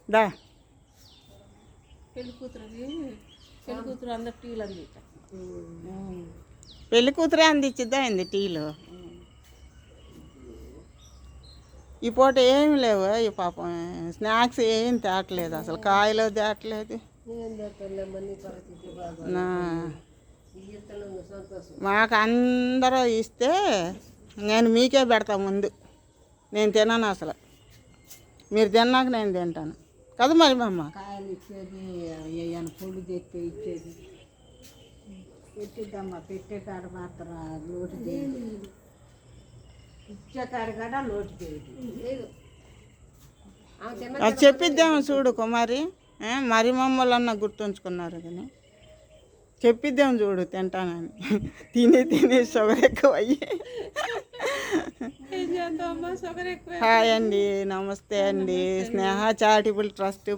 దా పెళ్లి కూతురు అందరు టీలు అంది. పెళ్లి కూతురే అందించిద్దా అయింది టీలు. ఈ పూట ఏమి లేవు. ఈ పాపం స్నాక్స్ ఏం తేటలేదు, అసలు కాయలు తేటలేదు. మాకు అందరూ ఇస్తే నేను మీకే పెడతా ముందు. నేను తిన్నాను అసలు, మీరు తిన్నాక నేను తింటాను కదా మరి మా అమ్మ. కాయలు ఇచ్చేది, ఏమైనా పొడి తెప్పి ఇచ్చేది, పెట్టిద్దమ్మా. పెట్టే కాడ మాత్రం లోటు చేయదు, ఇచ్చే కాడ కూడా లోటు చేయదు. అది చెప్పిద్దాము చూడు కుమారి. మరి మమ్మల్ని గుర్తుంచుకున్నారు కానీ చెప్పిద్దాం చూడు తింటానని. తిని షుగర్ ఎక్కువ అయ్యి. హాయ్ అండి, నమస్తే అండి. స్నేహ చారిటబుల్ ట్రస్ట్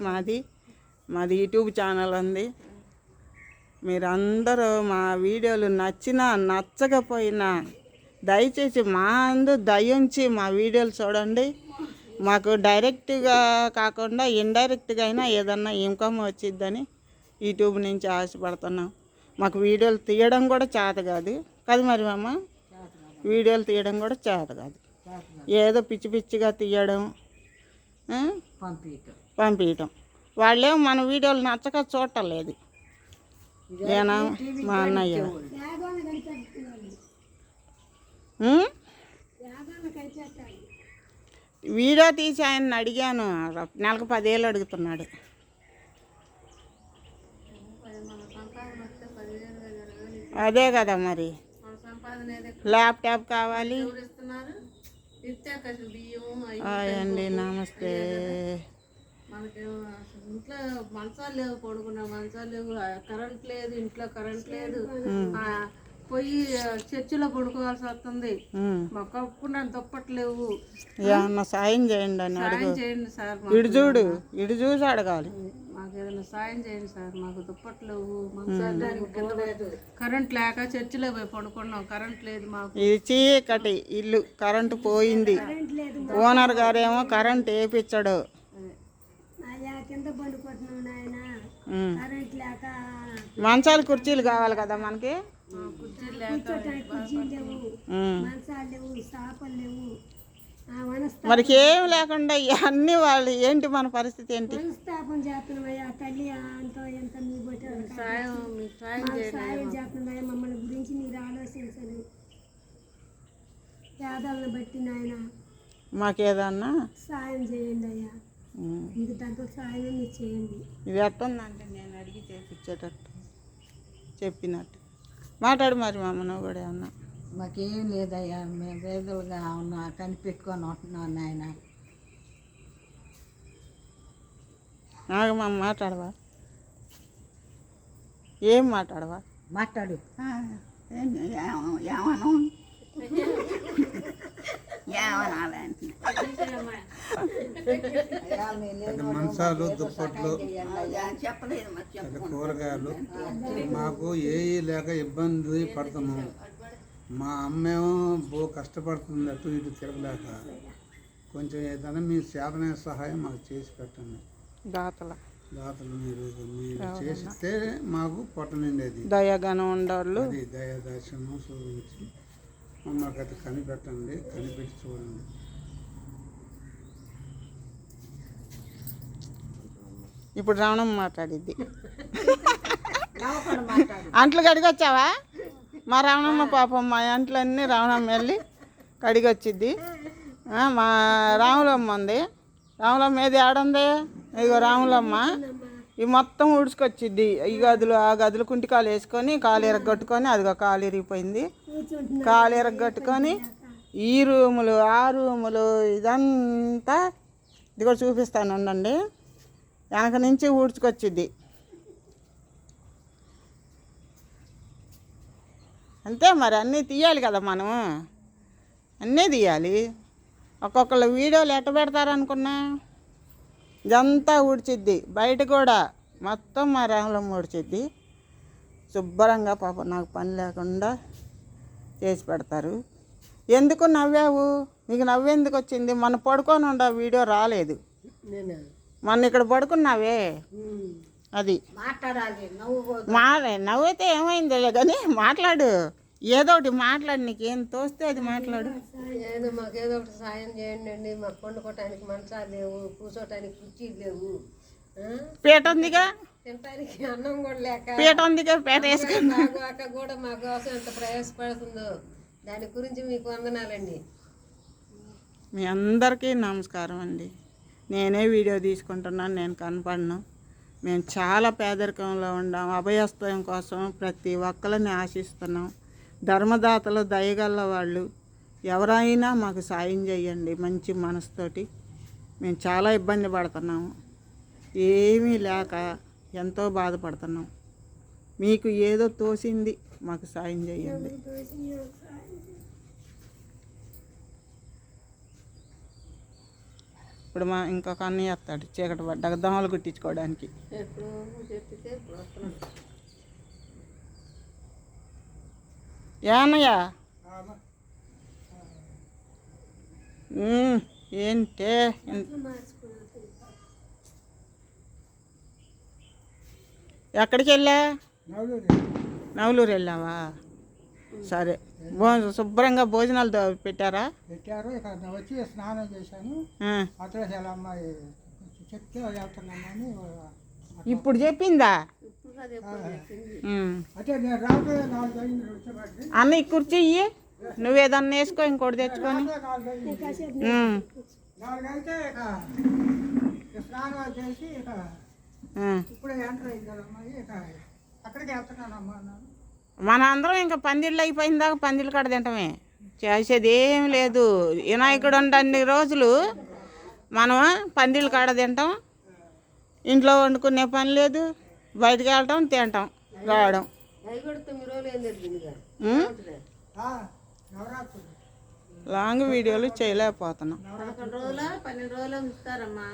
మాది యూట్యూబ్ ఛానల్ ఉంది. మీరందరూ మా వీడియోలు నచ్చినా నచ్చకపోయినా దయచేసి మా దయించి మా వీడియోలు చూడండి. మాకు డైరెక్ట్గా కాకుండా ఇండైరెక్ట్గా అయినా ఏదన్నా ఇన్కమ్ వచ్చిద్దని యూట్యూబ్ నుంచి ఆశపడుతున్నాం. మాకు వీడియోలు తీయడం కూడా చేత కాదు కదా మరి అమ్మ. వీడియోలు తీయడం కూడా చేత కాదు, ఏదో పిచ్చి పిచ్చిగా తీయడం, పంపించటం. వాళ్ళేమో మన వీడియోలు నచ్చక చూడటం లేదు. ఏనా మా అన్నయ్య వీడియో తీసి ఆయన్ని అడిగాను, నెలకు 10,000 అడుగుతున్నాడు. అదే కదా మరి, ల్యాప్టాప్ కావాలి. అండి నమస్తే. ఇంట్లో మంచాలు లేవు, పడుకున్న మంచాలు లేవు, కరెంట్ లేదు, ఇంట్లో కరెంట్ లేదు. పోయి చర్చిలో పడుకోవాల్సి వస్తుంది. మాకు కప్పుకున్న దుప్పట్లేవు. ఏమన్నా సాయం చేయండి అని అడుగు. చేయండి సార్, ఇటు చూసి అడగాలి. మాకు ఏదైనా సాయం చేయండి సార్. మాకు దుప్పట్లేవు, మంచాలు, కరెంట్ లేక చర్చిలో పోయి పడుకున్నాం. కరెంట్ లేదు మాకు. ఇది చీకటి ఇల్లు, కరెంటు పోయింది. ఓనర్ గారేమో కరెంట్ వేయించాడు. మంచాలు కుర్చీలు కావాలి కదా మనకి. మరికి ఏం లేకుండా అన్ని వాళ్ళు ఏంటి మన పరిస్థితి ఏంటి? మమ్మల్ని గురించి మీరు ఆలోచించండి. పేదలను బట్టి నాయన మాకేదన్నా సాయం చేయండి అయ్యా. మీకు తగ్గ సాయం మీరు చేయండి. ఇది ఎట్టుందంటే నేను అడిగి చేపించేటట్టు చెప్పినట్టు మాట్లాడు మరి మా అమ్మను కూడా అన్నా. మాకేం లేదయ్యా, మేము పేదలుగా ఉన్నా కనిపెట్టుకొని ఉంటున్నాను నాయన. నాకు మా మాట్లాడవా? ఏం మాట్లాడవా? మాట్లాడు. ఏమను మంచాలు, దుప్పట్లు, కూరగాయలు మాకు ఏవి లేక ఇబ్బంది పడుతున్నాం. మా అమ్మేమో కష్టపడుతుంది, అటు ఇటు తిరగలేక. కొంచెం ఏదైనా మీ చేతనైన సహాయం మాకు చేసి పెట్టండి. దాతలు మీరు చేసిస్తే మాకు పొట్ట నిండేది. దయాగానం ఉండాలి. అది దయాదర్శనం చూపించి మమ్మల్ని అయితే కనిపెట్టండి, కనిపెట్టి చూడండి. ఇప్పుడు రావణమ్మ మాట్లాడిద్ది. అంట్లు కడిగొచ్చావా? మా రావణమ్మ పాపం మా అంట్లన్నీ రావణమ్మ వెళ్ళి కడిగొచ్చిద్ది. మా రాములమ్మ ఉంది. రాములమ్మ ఏది ఆడుంది? ఇదిగో రాములమ్మ. ఇవి మొత్తం ఊడ్చుకొచ్చిద్ది. ఈ గదులు ఆ గదులు కుంటికాలు వేసుకొని కాలు ఎరగొట్టుకొని, అదిగో కాలు ఇరిగిపోయింది. కాలు ఎరగొట్టుకొని ఈ రూములు ఆ రూములు ఇదంతా ఇది కూడా చూపిస్తాను ఉండండి. వెనక నుంచి ఊడ్చుకొచ్చిద్ది. అంతే మరి, అన్నీ తీయాలి కదా మనం, అన్నీ తీయాలి. ఒక్కొక్కళ్ళు వీడియోలు ఎట్ట పెడతారనుకున్నా ఇదంతా ఊడ్చిద్ది. బయట కూడా మొత్తం మా రాములమ్మ ఊడ్చిద్ది శుభ్రంగా. పాపం నాకు పని లేకుండా చేసి పెడతారు. ఎందుకు నవ్వావు? నీకు నవ్వెందుకు వచ్చింది? మన పడుకొని ఉండ వీడియో రాలేదు. నేను మొన్న ఇక్కడ పడుకున్నావే అది మాట్లాడాలి నవ్వు నవ్వుతే ఏమైందిలే కానీ మాట్లాడు, ఏదో ఒకటి మాట్లాడు, నీకు ఏం తోస్తే అది మాట్లాడు. ఏదో మాకేదో ఒకటి సాయం చేయండి అండి, మాకు పండుకోవటానికి మంచాలు లేవు, కూర్చోటానికి కుర్చీలు లేవు, పీట ఉందిగా, తినటానికి అన్నం కూడా లేక, పీట ఉందిగా, పీట వేసుకుని అక్క కూడా మా కోసం ఎంత ప్రయాసపడుతుందో దాని గురించి మీకు వందనాలండి. మీ అందరికీ నమస్కారం అండి. నేనే వీడియో తీసుకుంటున్నాను, నేను కనపడను. మేము చాలా పేదరికంలో ఉన్నాం. అభయస్థం కోసం ప్రతి ఒక్కరిని ఆశిస్తున్నాం. ధర్మదాతలు, దయగల వాళ్ళు ఎవరైనా మాకు సాయం చేయండి మంచి మనసుతోటి. మేము చాలా ఇబ్బంది పడుతున్నాము, ఏమీ లేక ఎంతో బాధపడుతున్నాం. మీకు ఏదో తోసింది మాకు సాయం చేయండి. ఇప్పుడు మా ఇంకొక అన్నయ్య వస్తాడు చీకటి పడ్డాక దోమలు కుట్టించుకోవడానికి. ఎప్పుడు చెప్పితే ఇప్పుడు వస్తున్నాను. ఏ అన్నయ్య ఏంటే ఎక్కడికి వెళ్ళా? నవలూరు వెళ్ళావా? సరే, శుభ్రంగా భోజనాలు పెట్టారా? పెట్టారు. ఇక్కడ వచ్చి స్నానం చేశాను. అడ్రస్ ఎలా అమ్మాయి చెప్తే వెళ్తున్నామని. ఇప్పుడు చెప్పిందా? అంటే నేను రాబోయే 4 అయింది వచ్చేవాడికి. అన్న కుర్చీ ఇయ్యి, నువ్వేదన్నా వేసుకో, ఇంకోటి తెచ్చుకొని. 4 అయితే ఇక స్నానం చేసి ఇక ఇప్పుడే ఎంటర్ అయింది కదా అమ్మాయి. ఇక అక్కడికి వెళ్తున్నానమ్మా అన్నాను. మన అందరం ఇంకా పందిళ్ళు అయిపోయిన దాకా పందిళ్ళు కాడ తింటమే, చేసేది ఏం లేదు. వినాయకుడు అన్ని రోజులు మనం పందిళ్ళు కాడ తింటాం, ఇంట్లో వండుకునే పని లేదు, బయటకు వెళ్ళటం, తింటాం, రావడం. అవి కూడా 9 రోజులు ఏం జరిగింది నవరాత్రులు లాంగ్ వీడియోలు చేయలేకపోతున్నాం. 11 రోజుల 12 రోజులు ఇస్తారమ్మా.